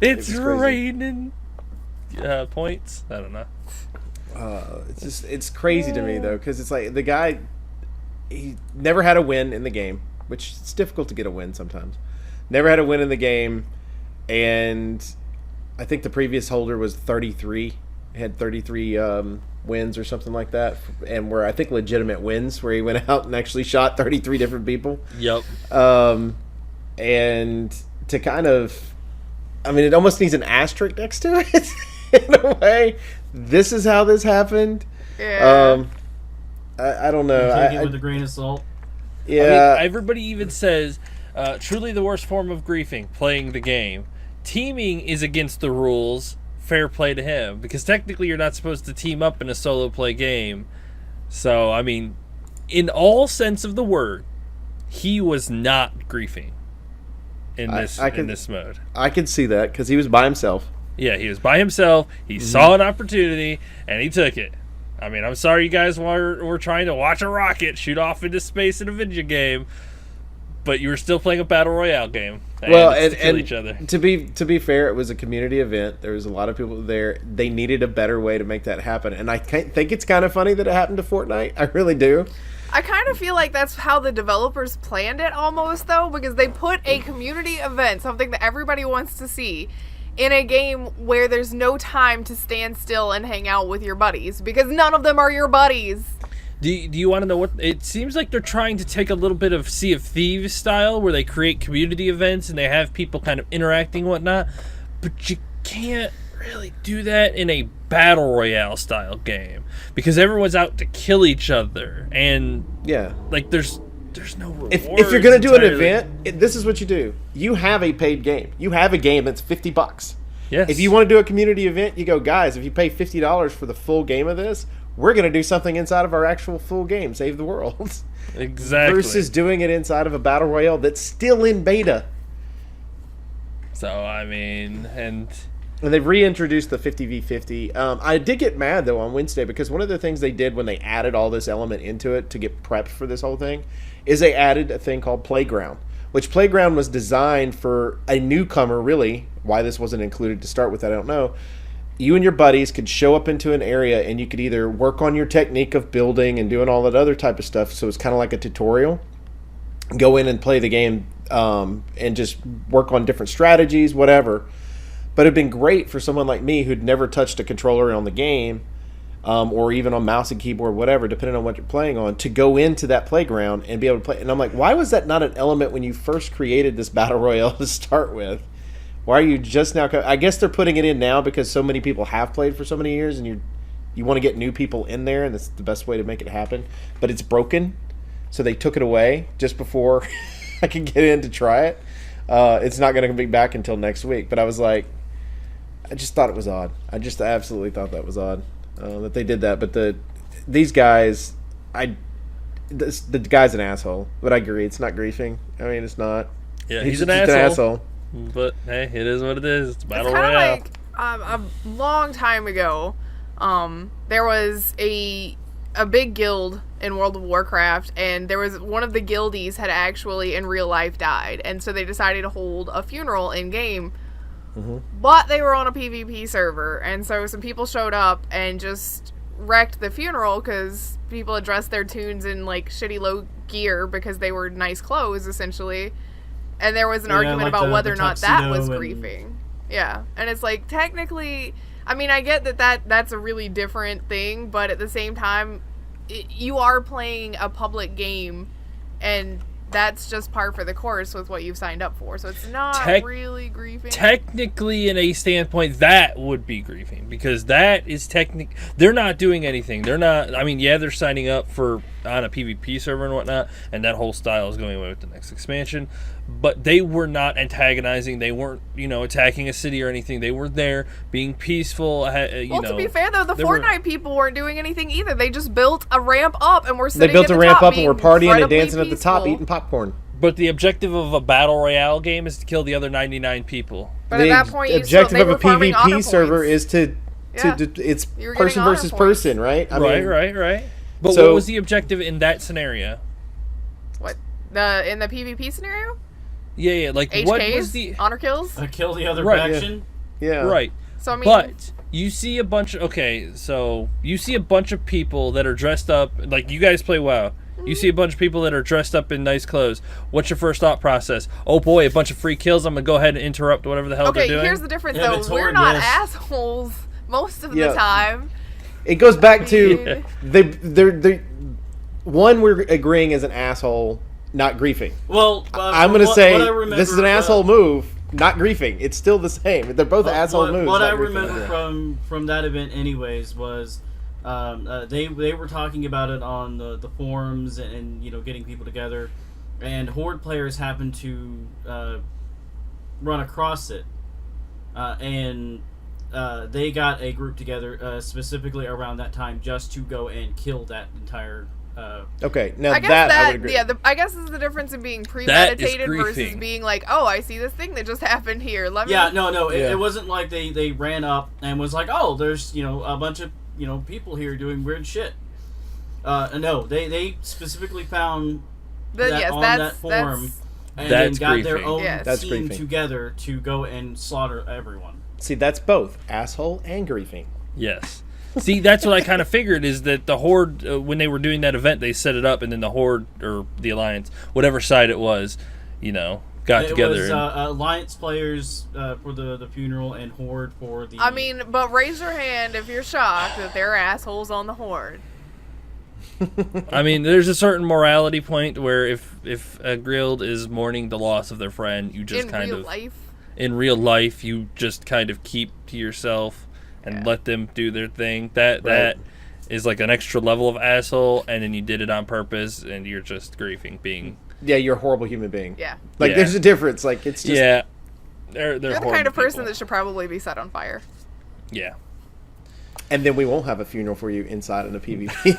It's raining points. I don't know. It's crazy to me though, because it's like the guy, he never had a win in the game, which it's difficult to get a win sometimes. Never had a win in the game, and I think the previous holder was 33. Had 33 wins or something like that, and were I think legitimate wins where he went out and actually shot 33 different people. Yep. And to kind of, I mean, it almost needs an asterisk next to it in a way. This is how this happened. Yeah. I don't know. Take it with a grain of salt. Yeah. I mean, everybody even says, truly the worst form of griefing, playing the game. Teaming is against the rules. Fair play to him, because technically you're not supposed to team up in a solo play game. So, I mean, in all sense of the word, he was not griefing in this mode. I could see that because he was by himself. Yeah, he was by himself. He saw an opportunity and he took it. I mean, I'm sorry you guys were trying to watch a rocket shoot off into space in a video game, but you were still playing a battle royale game. And kill each other. To be fair, it was a community event. There was a lot of people there. They needed a better way to make that happen, and I think it's kind of funny that it happened to Fortnite. I really do. I kind of feel like that's how the developers planned it almost, though, because they put a community event, something that everybody wants to see, in a game where there's no time to stand still and hang out with your buddies, because none of them are your buddies. Do you want to know what... It seems like they're trying to take a little bit of Sea of Thieves style, where they create community events and they have people kind of interacting and whatnot, but you can't really do that in a battle royale style game, because everyone's out to kill each other, and yeah, like there's no rewards. If you're going to do an event, this is what you do. You have a paid game. You have a game that's $50. Yes. If you want to do a community event, you go, guys, if you pay $50 for the full game of this, we're going to do something inside of our actual full game, Save the World. Exactly. Versus doing it inside of a battle royale that's still in beta. So, I mean, and they've reintroduced the 50v50. I did get mad, though, on Wednesday, because one of the things they did when they added all this element into it to get prepped for this whole thing is they added a thing called Playground, which Playground was designed for a newcomer, really. Why this wasn't included to start with, I don't know. You and your buddies could show up into an area, and you could either work on your technique of building and doing all that other type of stuff, so it's kind of like a tutorial. Go in and play the game and just work on different strategies, whatever. But it'd been great for someone like me who'd never touched a controller on the game, or even on mouse and keyboard, whatever, depending on what you're playing on, to go into that playground and be able to play. And I'm like, why was that not an element when you first created this battle royale to start with? Why are you just now? I guess they're putting it in now because so many people have played for so many years, and you want to get new people in there, and that's the best way to make it happen. But it's broken, so they took it away just before I could get in to try it. It's not going to be back until next week. But I was like, I just thought it was odd. I absolutely thought that was odd that they did that. But these guys, the guy's an asshole. But I agree, it's not griefing. I mean, it's not. Yeah, he's an asshole. But hey, it is what it is. It's battle royale. It's kind of like a long time ago, there was a big guild in World of Warcraft, and there was one of the guildies had actually in real life died, and so they decided to hold a funeral in game. But they were on a PvP server, and so some people showed up and just wrecked the funeral because people had dressed their tunes in like shitty low gear because they were nice clothes essentially. And there was an argument like about whether or not that was tuxedo griefing. Yeah. And it's like, technically, I mean, I get that's a really different thing, but at the same time, you are playing a public game, and that's just par for the course with what you've signed up for. So it's not really griefing. Technically, in a standpoint, that would be griefing, because that is they're not doing anything. They're not. I mean, yeah, they're signing up for on a PvP server and whatnot, and that whole style is going away with the next expansion. But they were not antagonizing. They weren't, attacking a city or anything. They were there being peaceful. To be fair, though, the Fortnite people weren't doing anything either. They just built a ramp up and were sitting They built at the a ramp top up and were partying and dancing peaceful. at the top, eating popcorn. But the objective of a battle royale game is to kill the other 99 people. But at that point, objective of a PvP PvP server is to it's person versus person, right? Right. But so, what was the objective in that scenario? What? In the PvP scenario? Yeah. Like, HKs? what was the honor kills? Kill the other faction. Yeah. Right. So I mean, but you see a bunch of people that are dressed up like you guys play WoW. You see a bunch of people that are dressed up in nice clothes. What's your first thought process? Oh boy, a bunch of free kills. I'm gonna go ahead and interrupt whatever the hell they're doing. Okay, here's the difference though. We're not assholes most of the time. It goes back to they're one, we're agreeing as an asshole, not griefing. Well, I'm going to say this is an asshole move, not griefing. It's still the same. They're both asshole moves. What I remember from that event, anyways, was they were talking about it on the forums and getting people together, and Horde players happened to run across it, and they got a group together specifically around that time just to go and kill that entire. Okay, now I guess I would agree. I guess this is the difference in being premeditated versus being like, oh, I see this thing that just happened here. It wasn't like they ran up and was like, oh, there's a bunch of people here doing weird shit. No, they specifically found that forum and then got their own team together to go and slaughter everyone. See, that's both asshole and griefing. Yes. See, that's what I kind of figured, is that the Horde, when they were doing that event, they set it up, and then the Horde, or the Alliance, whatever side it was, got together. It was Alliance players for the funeral and Horde for the... I mean, but raise your hand if you're shocked that there are assholes on the Horde. I mean, there's a certain morality point where if a guild is mourning the loss of their friend, you just in real life, you just kind of keep to yourself and let them do their thing. That is like an extra level of asshole, and then you did it on purpose, and you're just griefing, being... Yeah, you're a horrible human being. Yeah. There's a difference. Like, it's just... Yeah. You're the kind of person that should probably be set on fire. Yeah. And then we won't have a funeral for you inside in a PvP.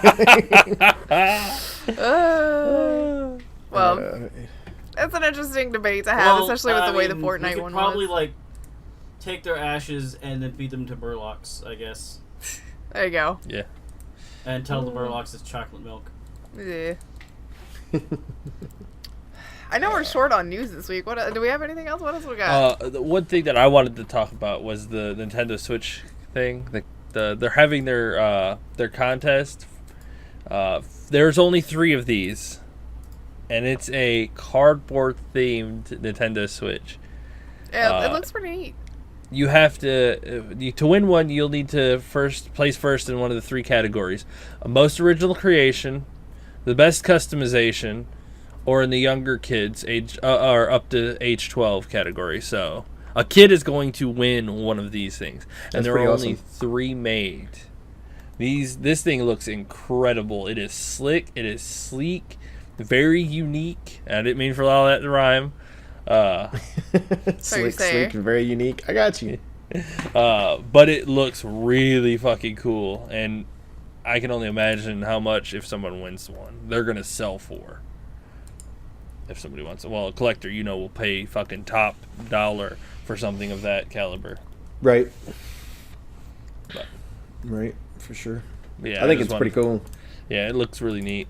It's an interesting debate to have, especially with the way the Fortnite one was. Probably, take their ashes and then feed them to burlocks, I guess. There you go. Yeah. And tell the burlocks it's chocolate milk. Yeah. I know we're short on news this week. What do we have anything else? What else we got? The one thing that I wanted to talk about was the Nintendo Switch thing. They're having their contest. There's only 3 of these, and it's a cardboard themed Nintendo Switch. Yeah, it looks pretty neat. You have to win one. You'll need to place first in one of the 3 categories: a most original creation, the best customization, or in the younger kids or up to age 12 category. So a kid is going to win one of these things, and there are only 3 made. This thing looks incredible. It is slick. It is sleek. Very unique. I didn't mean for all that to rhyme. Sleek and very unique. I got you. But it looks really fucking cool, and I can only imagine how much, if someone wins one, they're gonna sell for. If somebody wants it, well, a collector, will pay fucking top dollar for something of that caliber. Right. But, right, for sure. Yeah, I think it's pretty cool. Yeah, it looks really neat.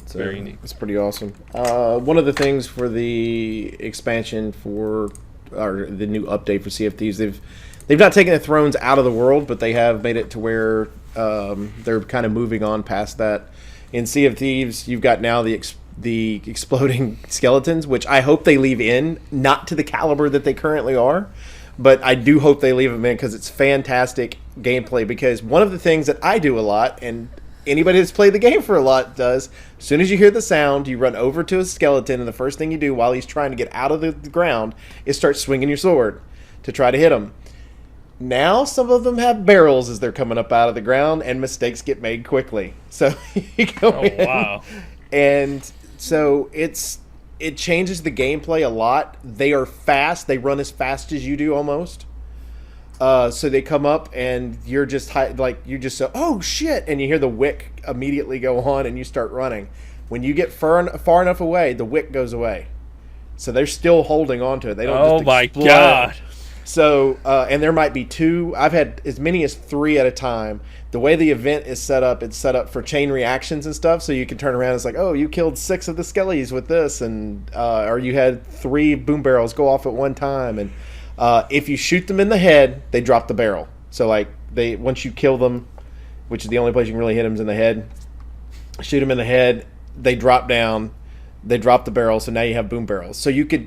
It's very unique. It's pretty awesome. One of the things for the expansion or the new update for Sea of Thieves, they've not taken the thrones out of the world, but they have made it to where they're kind of moving on past that. In Sea of Thieves, you've got now the exploding skeletons, which I hope they leave in, not to the caliber that they currently are, but I do hope they leave them in because it's fantastic gameplay. Because one of the things that I do a lot, and anybody that's played the game for a lot does, as soon as you hear the sound, you run over to a skeleton, and the first thing you do while he's trying to get out of the ground is start swinging your sword to try to hit him. Now some of them have barrels as they're coming up out of the ground, and mistakes get made quickly. So you go in, wow. and so it changes the gameplay a lot. They are fast. They run as fast as you do almost. So they come up and you're just so, oh shit, and you hear the wick immediately go on and you start running. When you get far enough away, the wick goes away. So they're still holding on to it. They don't just explode. My god. So, and there might be 2. I've had as many as 3 at a time. The way the event is set up, it's set up for chain reactions and stuff. So you can turn around. It's like, oh, you killed 6 of the skellies with this, and or you had 3 boom barrels go off at one time. And if you shoot them in the head, they drop the barrel. So like once you kill them, which is the only place you can really hit them is in the head. Shoot them in the head, they drop down, they drop the barrel. So now you have boom barrels. So you could,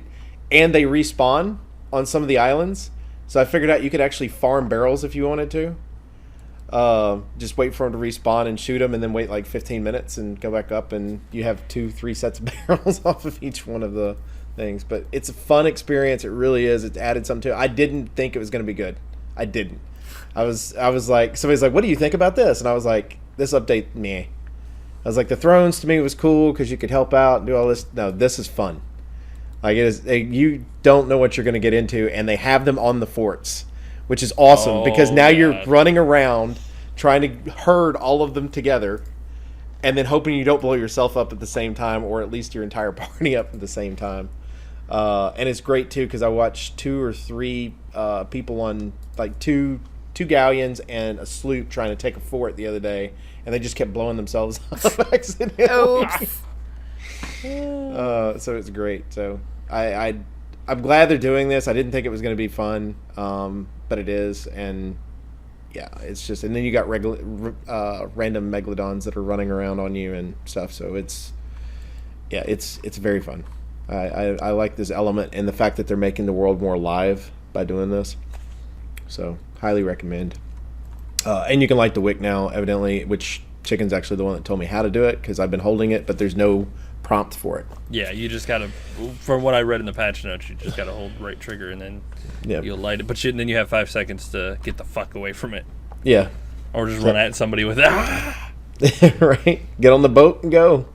and they respawn on some of the islands. So I figured out you could actually farm barrels if you wanted to. Just wait for them to respawn and shoot them, and then wait like 15 minutes and go back up, and you have 2-3 sets of barrels off of each one of the things. But it's a fun experience. It really is. It's added something to it. I didn't think it was going to be good. I didn't. I was like, somebody's like, what do you think about this? And I was like, this update, meh. I was like, the Thrones to me was cool because you could help out and do all this. No, this is fun. Like, it is, you don't know what you're going to get into, and they have them on the forts, which is awesome because now you're running around trying to herd all of them together, and then hoping you don't blow yourself up at the same time, or at least your entire party up at the same time. And it's great too because I watched 2 or 3 people on like two galleons and a sloop trying to take a fort the other day, and they just kept blowing themselves up accidentally. Oops. So it's great. So I'm glad they're doing this. I didn't think it was going to be fun, but it is. And yeah, it's just, and then you got random megalodons that are running around on you and stuff. So it's very fun. I like this element and the fact that they're making the world more alive by doing this. So highly recommend. And you can light the wick now, evidently, which Chicken's actually the one that told me how to do it because I've been holding it, but there's no prompt for it. Yeah, you just gotta, from what I read in the patch notes, you just gotta hold right trigger and then you'll light it. But then you have 5 seconds to get the fuck away from it. Yeah. Or just run at somebody with it. Right. Get on the boat and go.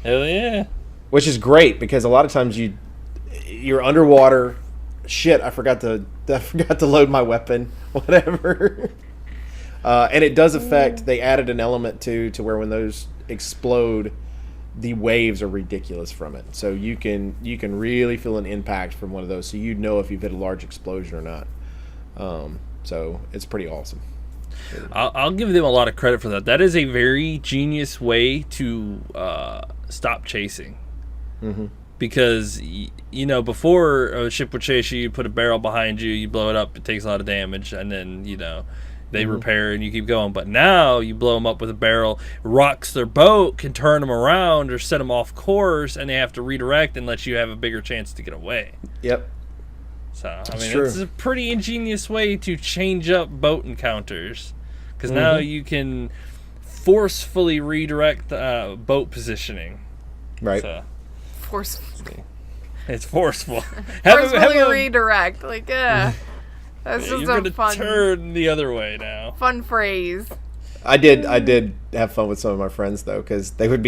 Hell yeah. Which is great because a lot of times you're underwater. Shit, I forgot to load my weapon. Whatever. And it does affect. They added an element to where when those explode, the waves are ridiculous from it. So you can really feel an impact from one of those. So you know if you've hit a large explosion or not. So it's pretty awesome. I'll give them a lot of credit for that. That is a very genius way to stop chasing. Mm-hmm. Because, before a ship would chase you, put a barrel behind you, you blow it up, it takes a lot of damage, and then, they repair and you keep going. But now you blow them up with a barrel, rocks their boat, can turn them around or set them off course, and they have to redirect and let you have a bigger chance to get away. Yep. So, it's a pretty ingenious way to change up boat encounters. Because now you can forcefully redirect boat positioning. Right. So, Forcefully. It's forceful. Forcefully redirect. Like, that's just you're a fun... turn the other way now. Fun phrase. I did have fun with some of my friends though, because they were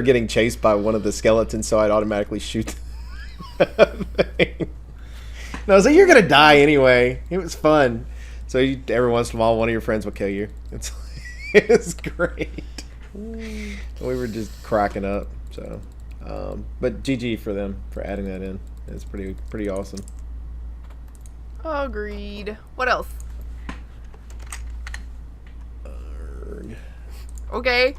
getting chased by one of the skeletons, so I'd automatically shoot the thing. And I was like, "You're gonna die anyway." It was fun. So every once in a while, one of your friends will kill you. It's great. We were just cracking up. So, but GG for them for adding that in. It's pretty awesome. Agreed. What else? Okay.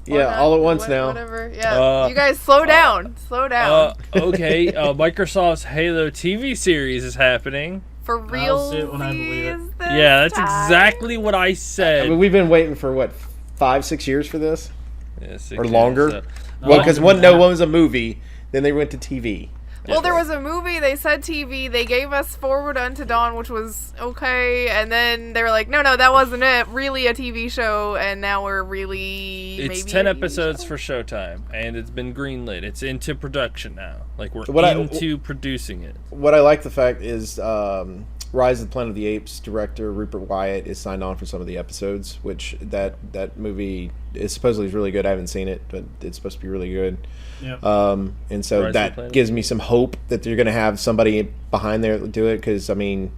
Yeah, all at once now. Whatever. Yeah. You guys slow down. Slow down. Okay. Microsoft's Halo TV series is happening. For real? I'll see it when I believe it. Yeah, that's exactly what I said. I mean, we've been waiting for what, 5-6 years for this, Yeah, 6 or years, longer. so. Well, because one was a movie, then they went to TV. Well, there was a movie, they said TV, they gave us Forward Unto Dawn, which was okay, and then they were like, no, that wasn't it, really a TV show, and now we're really It's maybe 10 a TV episodes show? for Showtime, and it's been greenlit. It's into production now. Like, we're into producing it. What I like the fact is Rise of the Planet of the Apes director Rupert Wyatt is signed on for some of the episodes, which that movie is supposedly really good. I haven't seen it, but it's supposed to be really good. Yep. And so that gives me some hope that you're going to have somebody behind there to do it, because, I mean,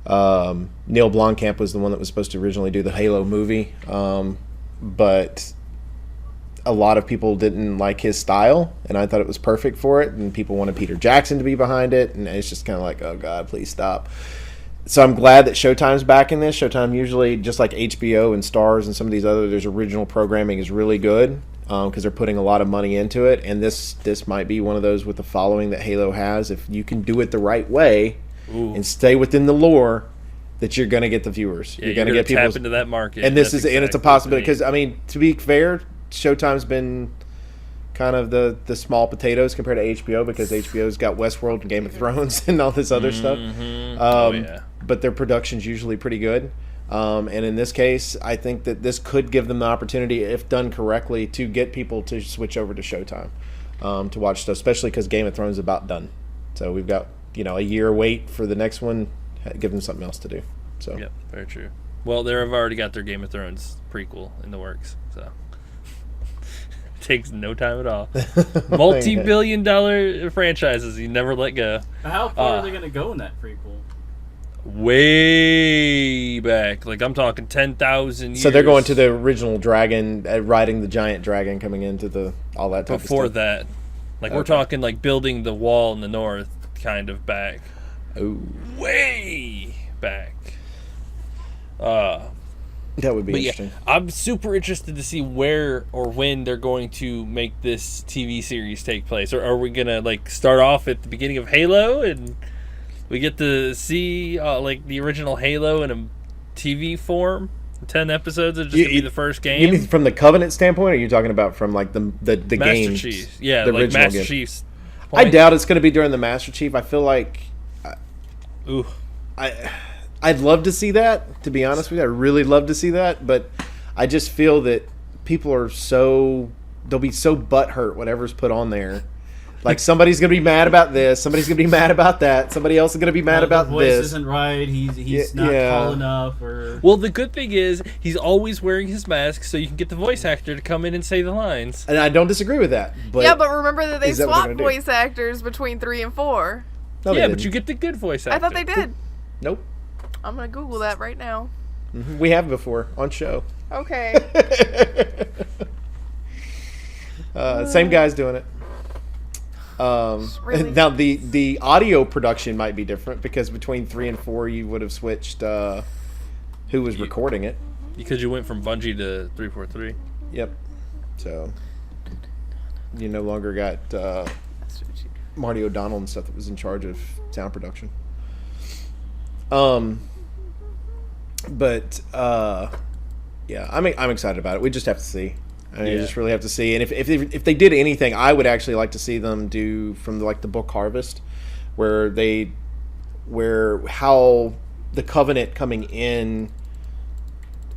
Neil Blomkamp was the one that was supposed to originally do the Halo movie, but a lot of people didn't like his style, and I thought it was perfect for it, and people wanted Peter Jackson to be behind it, and it's just kind of like, oh, God, please stop. So I'm glad that Showtime's back in this. Showtime usually, just like HBO and Starz and some of these other, there's original programming is really good, because they're putting a lot of money into it, and this might be one of those with the following that Halo has. If you can do it the right way and stay within the lore, that you're going to get the viewers. Yeah, you're going to get people tap into that market, and this is and it's a possibility, because I mean, to be fair, Showtime's been kind of the small potatoes compared to HBO, because HBO's got Westworld and Game of Thrones and all this other stuff. But their production's usually pretty good. And in this case, I think that this could give them the opportunity, if done correctly, to get people to switch over to Showtime to watch stuff, especially because Game of Thrones is about done. So we've got a year wait for the next one. Give them something else to do. So Yep, very true. Well, they've already got their Game of Thrones prequel in the works, so it takes no time at all. Multi-billion-dollar franchises you never let go. How far are they going to go in that prequel? Way back, like I'm talking 10,000 years. So they're going to the original dragon, riding the giant dragon, coming into all that type before of stuff. that. Like we're talking like building the wall in the north, kind of back. Oh, way back. That would be interesting. Yeah, I'm super interested to see where or when they're going to make this TV series take place. Or are we gonna like start off at the beginning of Halo and we get to see like the original Halo in a TV form? 10 episodes is just gonna be the first game. You mean from the Covenant standpoint, or are you talking about from like the Master game? Chief, yeah, the like original Master game. Chief's. I doubt it's going to be during the Master Chief. I feel like, Ooh, I'd love to see that. To be honest with you, I really love to see that. But I just feel that people are they'll be so butthurt whatever's put on there. Like somebody's going to be mad about this. Somebody's going to be mad about that. Somebody else is going to be mad about the voice this. Isn't right. He's not tall enough. Or well, the good thing is he's always wearing his mask, so you can get the voice actor to come in and say the lines. And I don't disagree with that. But Yeah, but remember that they is that what swapped they're gonna do? voice actors between 3 and 4. No, they Yeah, but didn't. you get the good voice actor. I thought they did. Nope. I'm gonna Google that right now. We have before on show. Okay. Same guy's doing it. Really? Now the audio production might be different, because between 3 and 4 you would have switched who was recording it. Because you went from Bungie to 343. Yep. So you no longer got Marty O'Donnell and stuff that was in charge of sound production. But yeah, I'm excited about it. We just have to see. I mean, Yeah. you just really have to see. And if they did anything, I would actually like to see them do from like the book Harvest, where how the Covenant coming in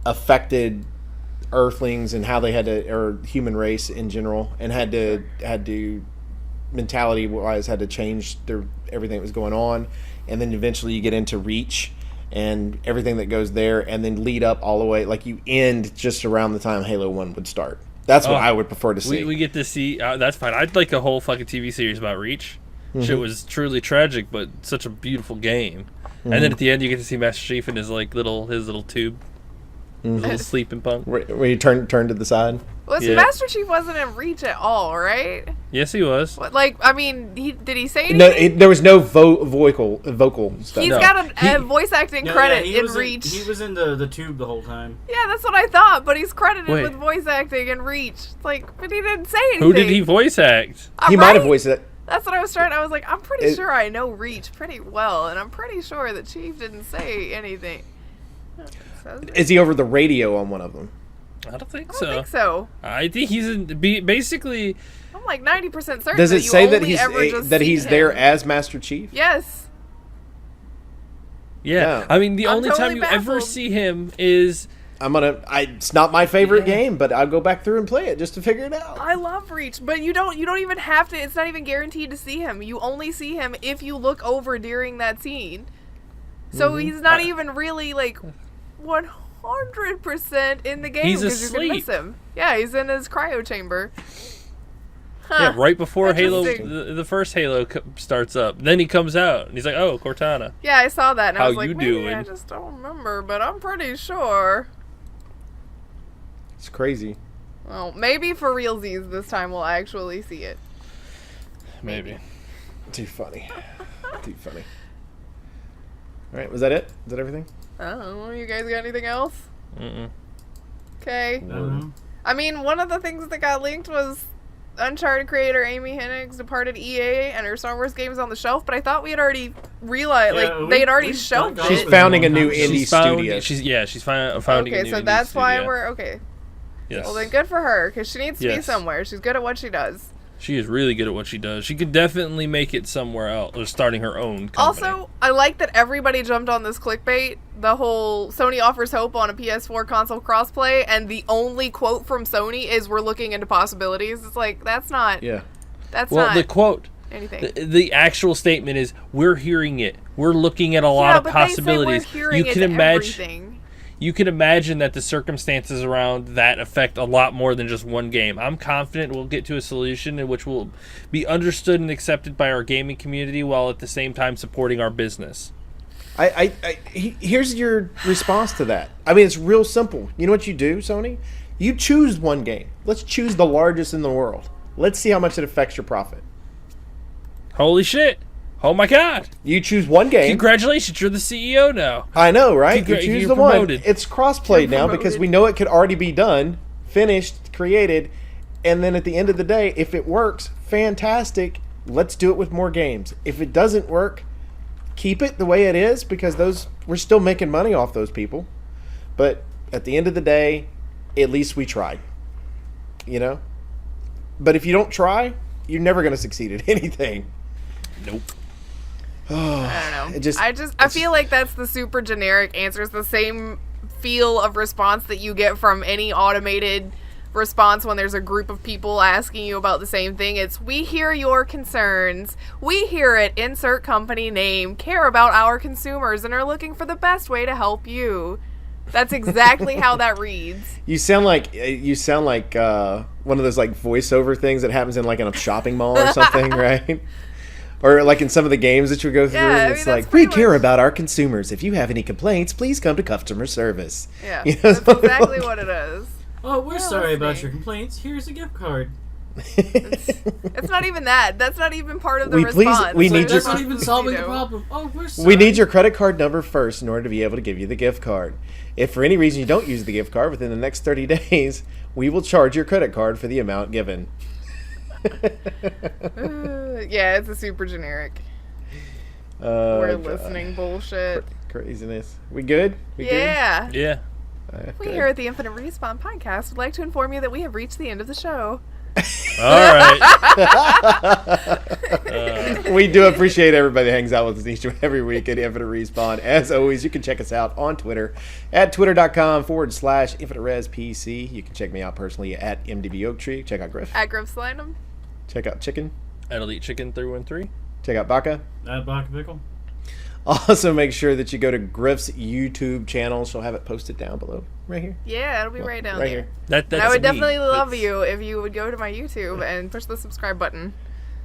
affected Earthlings and how they had to, or human race in general, and had to mentality wise had to change everything that was going on, and then eventually you get into Reach and everything that goes there, and then lead up all the way, like you end just around the time Halo 1 would start. That's what I would prefer to see. We get to see, that's fine. I'd like a whole fucking TV series about Reach. Shit was truly tragic, but such a beautiful game. And then at the end you get to see Master Chief in his like little tube. His little sleeping punk. Where you turn to the side. Listen, Yeah. Master Chief wasn't in Reach at all, right? Yes, he was. What, like, I mean, did he say anything? No, there was no vocal stuff. He's No. got a voice acting credit he in was Reach. He was in the tube the whole time. Yeah, that's what I thought, but he's credited Wait. with voice acting in Reach. It's like, but he didn't say anything. Who did he voice act? He might have voiced it. That's what I was trying. I was like, I'm pretty sure I know Reach pretty well, and I'm pretty sure the Chief didn't say anything. Is he over the radio on one of them? I don't think I so. don't think so. I think he's basically. I'm like 90% certain. Does it you say that only ever just see he's there him. as Master Chief? Yes. Yeah. Yeah. I mean, the I'm only totally time you ever baffled. see him is. It's not my favorite game, but I'll go back through and play it just to figure it out. I love Reach, but you don't even have to. It's not even guaranteed to see him. You only see him if you look over during that scene. So he's not even really like 100% in the game He's because you're gonna miss asleep. him. Yeah, he's in his cryo chamber. Yeah, right before Halo, Interesting. the first Halo starts up. Then he comes out and he's like, "Oh, Cortana." Yeah, I saw that and I How was like, you maybe doing? I just don't remember, but I'm pretty sure. It's crazy. Well, maybe for realsies this time we'll actually see it. Maybe. Too funny. Too funny. All right, was that it? Is that everything? I don't know. You guys got anything else? Mm-mm. Okay. I don't know. I mean, one of the things that got linked was Uncharted creator Amy Hennig's departed EA and her Star Wars games on the shelf, but I thought we had already realized, they had already shelved She's it. founding a new indie She's founding. studio. She's founding a Okay, new so indie that's why studio. we're okay. Yes. Well, then good for her, because she needs to be Yes. somewhere. She's good at what she does. She is really good at what she does. She could definitely make it somewhere else, or starting her own company. Also, I like that everybody jumped on this clickbait. The whole Sony offers hope on a PS4 console crossplay, and the only quote from Sony is "We're looking into possibilities." It's like that's not. Yeah. That's well, not the quote, anything. the actual statement is, "We're hearing it. We're looking at a lot yeah, of but possibilities." They say we're hearing You can imagine. everything. You can imagine that the circumstances around that affect a lot more than just one game. I'm confident we'll get to a solution in which will be understood and accepted by our gaming community while at the same time supporting our business. Here's your response to that. I mean, it's real simple. You know what you do, Sony? You choose one game. Let's choose the largest in the world. Let's see how much it affects your profit. Holy shit. Oh my god. You choose one game. Congratulations, you're the CEO now. I know, right? You choose you're the one. promoted. It's cross-played now because promoted. we know it could already be done, finished, created, and then at the end of the day, if it works, fantastic. Let's do it with more games. If it doesn't work, keep it the way it is because we're still making money off those people. But at the end of the day, at least we tried. You know? But if you don't try, you're never going to succeed at anything. Nope. I don't know. It I feel like that's the super generic answer. It's the same feel of response that you get from any automated response when there's a group of people asking you about the same thing. It's, we hear your concerns. We hear it, insert company name, care about our consumers, and are looking for the best way to help you. That's exactly how that reads. You sound like one of those like voiceover things that happens in like in a shopping mall or something, right? Or like in some of the games that you go through, Yeah, I mean, it's that's like, we pretty care much- about our consumers. If you have any complaints, please come to customer service. Yeah, You know, that's something exactly like- what it is. Oh, we're Yeah, sorry about listening. your complaints. Here's a gift card. It's not even that. That's not even part of the We please- response. we need It's your- That's not just, even you solving the know. problem. Oh, we're sorry. We need your credit card number first in order to be able to give you the gift card. If for any reason you don't use the gift card within the next 30 days, we will charge your credit card for the amount given. Yeah, it's a super generic. We're listening bullshit. Craziness. We good? We Yeah. Yeah. Good? We here at the Infinite Respawn podcast would like to inform you that we have reached the end of the show. All right. We do appreciate everybody that hangs out with us each and every week at Infinite Respawn. As always, you can check us out on Twitter at twitter.com/InfiniteResPC. You can check me out personally at MDB Oaktree. Check out Grif. At Grif Slinum. Check out Chicken. At Elite Chicken 313. Check out Baka. Baka Pickle. Also, make sure that you go to Grif's YouTube channel. She'll have it posted down below. Right here. Yeah, it'll be right down Right there. here. That's And I would me. definitely love That's- you if you would go to my YouTube and push the subscribe button.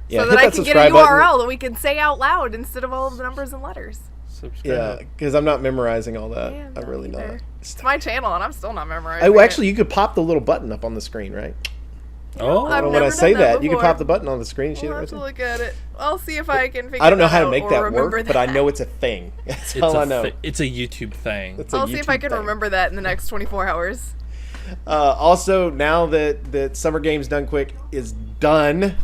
Yeah, So hit that I can get a subscribe button. URL that we can say out loud instead of all of the numbers and letters. Subscribe. Yeah, because I'm not memorizing all that. Yeah, I'm really either. not. It's my channel and I'm still not memorizing Oh, it. actually, you could pop the little button up on the screen, right? Oh. I've When I never say done that that, you can before. pop the button on the screen. See it We'll right have to there? look at it. I'll see if I can figure I don't know how to out make or that remember work, but I that. know it's a thing. That's It's all a I know. it's a YouTube thing. It's a I'll see if I YouTube can thing. remember that in the next 24 hours. Also, now that Summer Games Done Quick is done,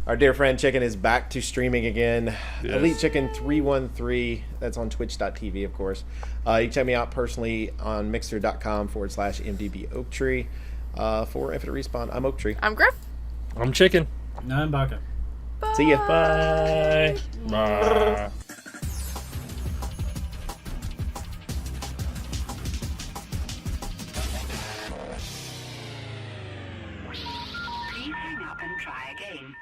our dear friend Chicken is back to streaming again. Yes. Elite Chicken 313. That's on twitch.tv, of course. You can check me out personally on mixer.com/MDB Oaktree. For Infinite Respawn, I'm Oak Tree. I'm Grif. I'm Chicken. No, I'm Baka. See ya. Bye. Bye. Please hang up and try again.